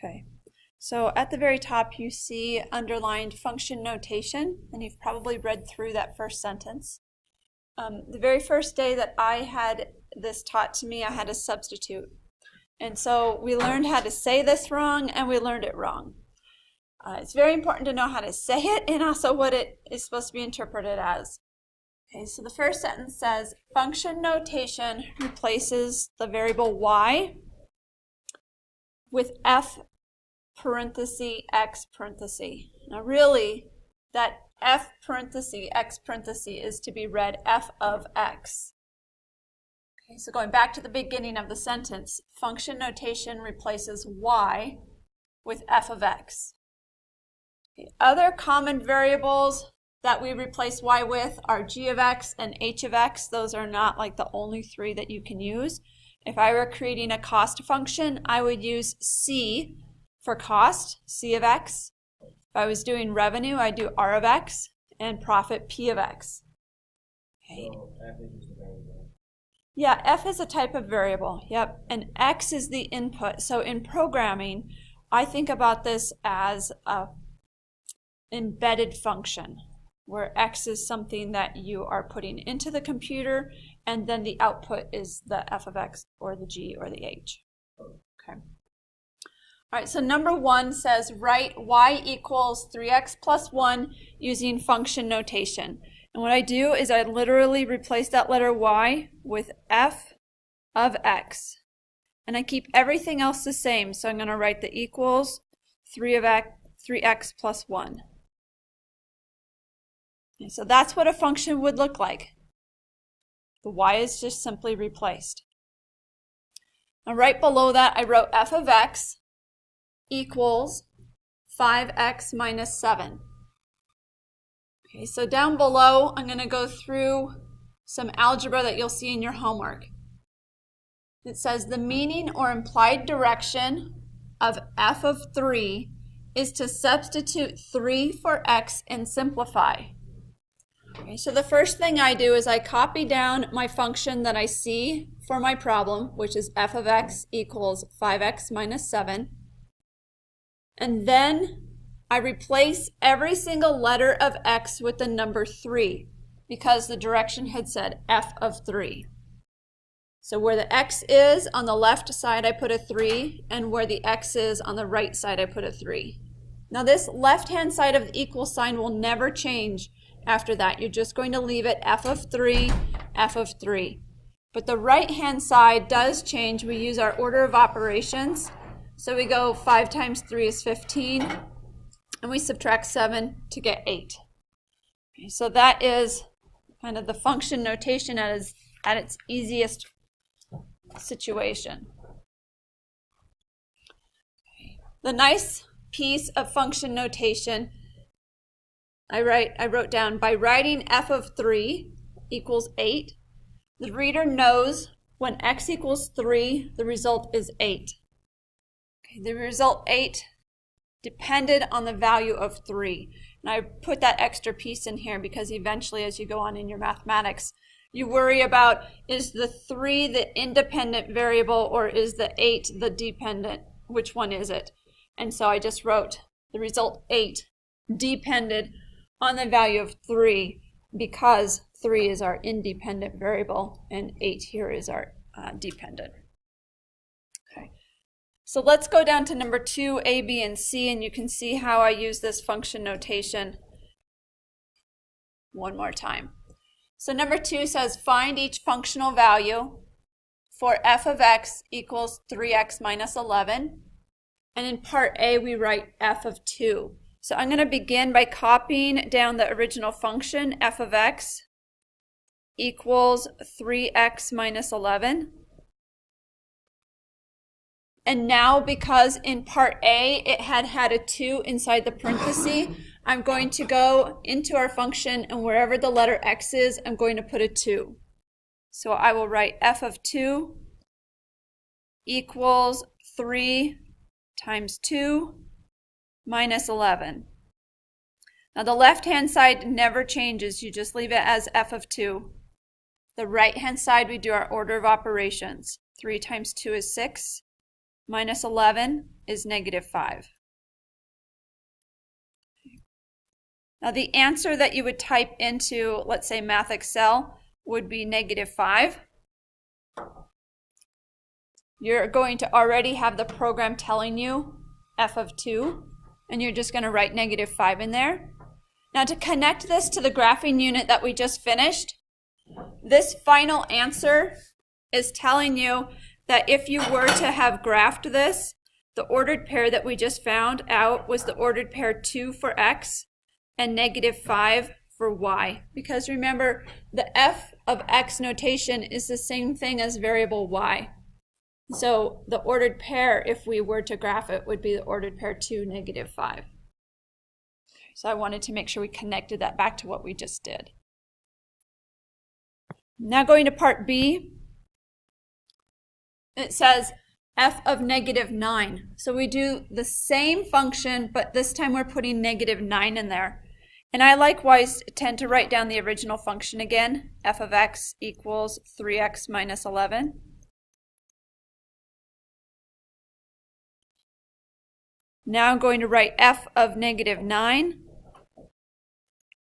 Okay, so at the very top you see underlined function notation, and you've probably read through that first sentence. The very first day that I had this taught to me, I had a substitute. And so we learned how to say this wrong, and we learned it wrong. It's very important to know how to say it and also what it is supposed to be interpreted as. Okay, so the first sentence says, function notation replaces the variable y with f parenthesis x parenthesis. Now really, that f parenthesis x parenthesis is to be read f of x. Okay, so going back to the beginning of the sentence, function notation replaces y with f of x. Okay, other common variables that we replace y with are g of x and h of x. Those are not like the only three that you can use. If I were creating a cost function, I would use c for cost, c of x. If I was doing revenue, I'd do r of x, and profit, p of x. Okay. So f is just a variable. Yeah, f is a type of variable, yep, and x is the input. So in programming, I think about this as an embedded function, where x is something that you are putting into the computer, and then the output is the f of x or the g or the h. Okay. All right, so number 1 says write y equals 3x plus 1 using function notation. And what I do is I literally replace that letter y with f of x. And I keep everything else the same. So I'm going to write the equals 3x plus 1. Okay, so that's what a function would look like. The y is just simply replaced. Now right below that I wrote f of x equals 5x minus 7. Okay, so down below, I'm going to go through some algebra that you'll see in your homework. It says the meaning or implied direction of f of 3 is to substitute 3 for x and simplify. Okay, so the first thing I do is I copy down my function that I see for my problem, which is f of x equals 5x minus 7. And then I replace every single letter of x with the number 3 because the direction had said f of 3. So where the x is on the left side, I put a 3, and where the x is on the right side, I put a 3. Now this left-hand side of the equal sign will never change after that. You're just going to leave it f of 3, f of 3. But the right-hand side does change. We use our order of operations. So we go 5 times 3 is 15, and we subtract 7 to get 8. Okay, so that is kind of the function notation at its easiest situation. Okay. The nice piece of function notation, I wrote down, by writing f of 3 equals 8, the reader knows when x equals 3, the result is 8. The result 8 depended on the value of 3. And I put that extra piece in here because eventually as you go on in your mathematics, you worry about, is the 3 the independent variable or is the 8 the dependent? Which one is it? And so I just wrote the result 8 depended on the value of 3 because 3 is our independent variable and 8 here is our dependent. Okay. So let's go down to number 2, A, B, and C, and you can see how I use this function notation one more time. So number 2 says find each functional value for f of x equals 3x minus 11. And in part A, we write f of 2. So I'm going to begin by copying down the original function, f of x equals 3x minus 11. And now, because in part A it had a 2 inside the parenthesis, I'm going to go into our function, and wherever the letter x is, I'm going to put a 2. So I will write f of 2 equals 3 times 2 minus 11. Now the left-hand side never changes. You just leave it as f of 2. The right-hand side, we do our order of operations. 3 times 2 is 6. Minus 11 is -5. Now the answer that you would type into, let's say, Math Excel would be -5. You're going to already have the program telling you f of 2, and you're just going to write -5 in there. Now to connect this to the graphing unit that we just finished, this final answer is telling you that if you were to have graphed this, the ordered pair that we just found out was the ordered pair 2 for x and -5 for y. Because remember, the f of x notation is the same thing as variable y. So the ordered pair, if we were to graph it, would be the ordered pair 2, -5. So I wanted to make sure we connected that back to what we just did. Now going to part B, it says f of -9. So we do the same function, but this time we're putting -9 in there. And I likewise tend to write down the original function again, f of x equals 3x minus 11. Now I'm going to write f of -9,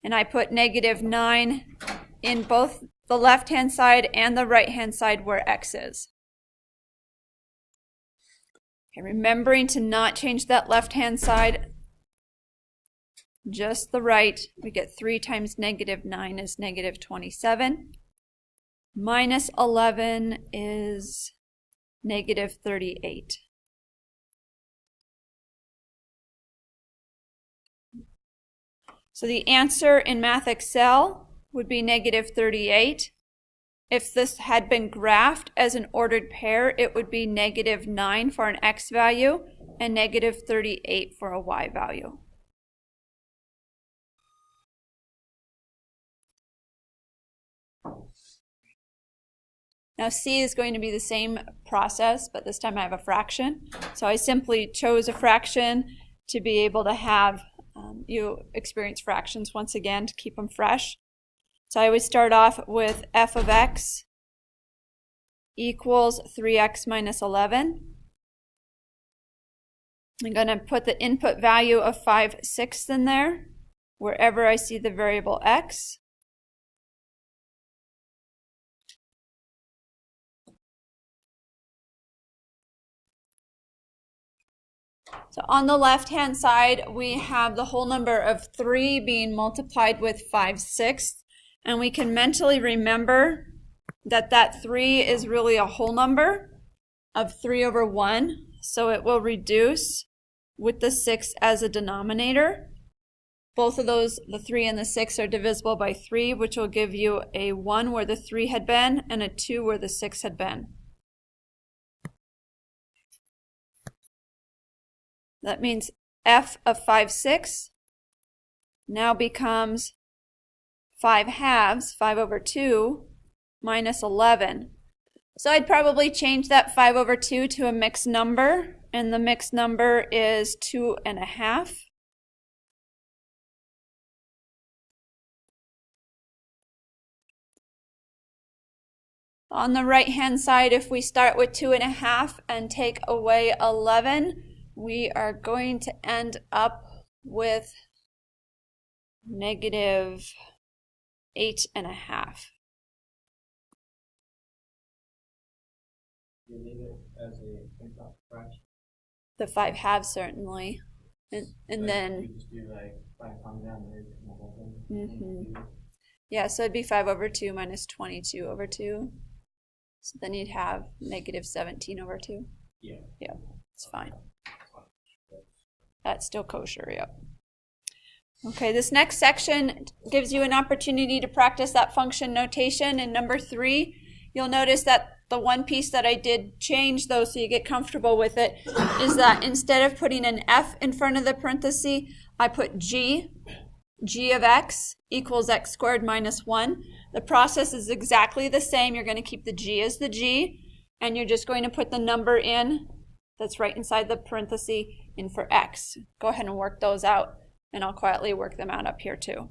and I put -9 in both the left-hand side and the right-hand side where x is. Okay, remembering to not change that left-hand side, just the right. We get 3 times -9 is -27. Minus 11 is -38. So the answer in Math Excel would be -38. If this had been graphed as an ordered pair, it would be -9 for an x value and -38 for a y value. Now C is going to be the same process, but this time I have a fraction. So I simply chose a fraction to be able to have you experience fractions once again to keep them fresh. So I would start off with f of x equals 3x minus 11. I'm going to put the input value of 5/6 in there, wherever I see the variable x. So on the left-hand side, we have the whole number of 3 being multiplied with 5/6. And we can mentally remember that that 3 is really a whole number of 3/1. So it will reduce with the 6 as a denominator. Both of those, the 3 and the 6, are divisible by 3, which will give you a 1 where the 3 had been and a 2 where the 6 had been. That means f of 5/6 now becomes 5/2, 5/2, minus 11. So I'd probably change that 5/2 to a mixed number, and the mixed number is 2.5. On the right-hand side, if we start with 2.5 and take away 11, we are going to end up with -8.5. You leave it as a improper fraction? The 5/2 certainly. And then you just do like 5 times down there and the whole thing. Yeah, so it'd be 5/2 minus 22/2. So then you'd have -17/2. Yeah. Yeah, it's fine. That's still kosher, yep. Okay, this next section gives you an opportunity to practice that function notation. In number 3, you'll notice that the one piece that I did change, though, so you get comfortable with it, is that instead of putting an f in front of the parenthesis, I put g. G of x equals x squared minus 1. The process is exactly the same. You're going to keep the g as the g, and you're just going to put the number in that's right inside the parenthesis in for x. Go ahead and work those out, and I'll quietly work them out up here too.